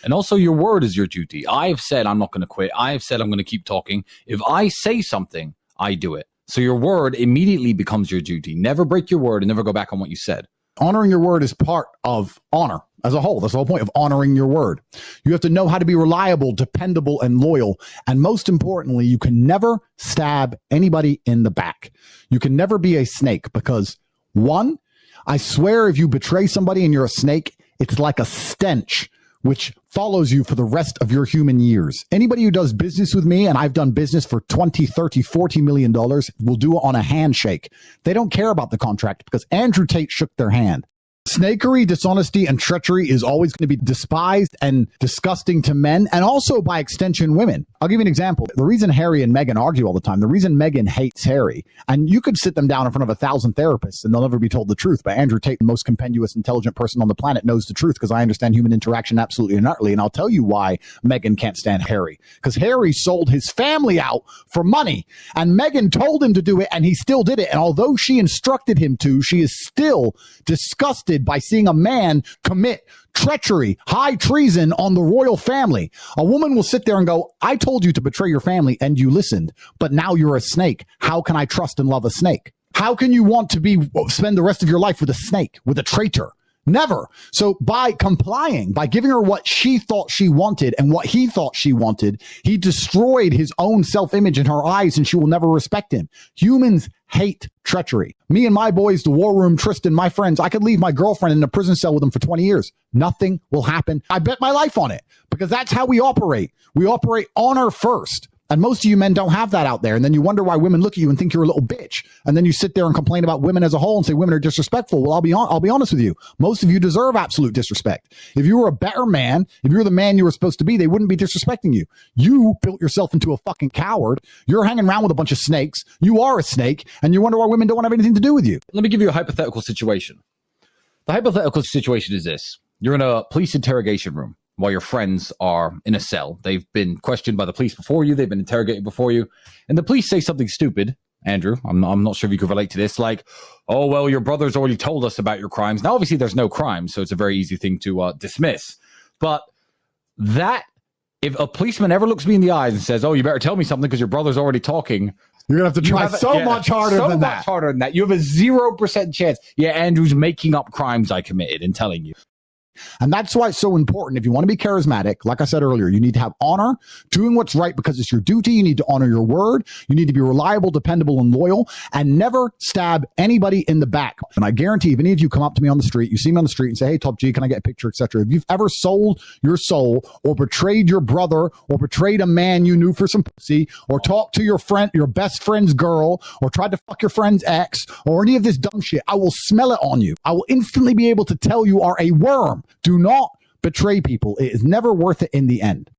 And also your word is your duty. I've said I'm not going to quit. I've said I'm going to keep talking. If I say something, I do it. So your word immediately becomes your duty. Never break your word and never go back on what you said. Honoring your word is part of honor as a whole. That's the whole point of honoring your word. You have to know how to be reliable, dependable, and loyal. And most importantly, you can never stab anybody in the back. You can never be a snake because, one, I swear if you betray somebody and you're a snake, it's like a stench which follows you for the rest of your human years. Anybody who does business with me, and I've done business for 20, 30, $40 million, will do it on a handshake. They don't care about the contract because Andrew Tate shook their hand. Snakery, dishonesty, and treachery is always going to be despised and disgusting to men and also by extension women. I'll give you an example. The reason Harry and Meghan argue all the time, the reason Meghan hates Harry, and you could sit them down in front of 1,000 therapists and they'll never be told the truth, but Andrew Tate, the most compendious, intelligent person on the planet, knows the truth because I understand human interaction absolutely and utterly, and I'll tell you why Meghan can't stand Harry. Because Harry sold his family out for money, and Meghan told him to do it, and he still did it, and although she instructed him to, she is still disgusted by seeing a man commit treachery, high treason on the royal family. A woman will sit there and go, I told you to betray your family and you listened, but now you're a snake. How can I trust and love a snake? How can you want to spend the rest of your life with a snake, with a traitor? Never. So by complying, by giving her what she thought she wanted and what he thought she wanted, he destroyed his own self-image in her eyes and she will never respect him. Humans hate treachery. Me and my boys, the war room, Tristan, my friends, I could leave my girlfriend in a prison cell with them for 20 years. Nothing will happen. I bet my life on it because that's how we operate. We operate honor first. And most of you men don't have that out there. And then you wonder why women look at you and think you're a little bitch. And then you sit there and complain about women as a whole and say women are disrespectful. Well, I'll be honest with you. Most of you deserve absolute disrespect. If you were a better man, if you were the man you were supposed to be, they wouldn't be disrespecting you. You built yourself into a fucking coward. You're hanging around with a bunch of snakes. You are a snake. And you wonder why women don't want to have anything to do with you. Let me give you a hypothetical situation. The hypothetical situation is this. You're in a police interrogation room while your friends are in a cell. They've been questioned by the police before you. They've been interrogated before you. And the police say something stupid. Andrew, I'm not sure if you could relate to this. Like, oh, well, your brother's already told us about your crimes. Now, obviously, there's no crime, so it's a very easy thing to dismiss. But that, if a policeman ever looks me in the eyes and says, oh, you better tell me something because your brother's already talking, you're going to have to try so much harder than that. So much harder than that. You have a 0% chance. Yeah, Andrew's making up crimes I committed and telling you. And that's why it's so important. If you want to be charismatic, like I said earlier, you need to have honor, doing what's right because it's your duty. You need to honor your word. You need to be reliable, dependable, and loyal, and never stab anybody in the back. And I guarantee if any of you come up to me on the street, you see me on the street and say, hey, Top G, can I get a picture, etc. If you've ever sold your soul or betrayed your brother or betrayed a man you knew for some pussy or talked to your friend, your best friend's girl, or tried to fuck your friend's ex or any of this dumb shit, I will smell it on you. I will instantly be able to tell you are a worm. Do not betray people. It is never worth it in the end.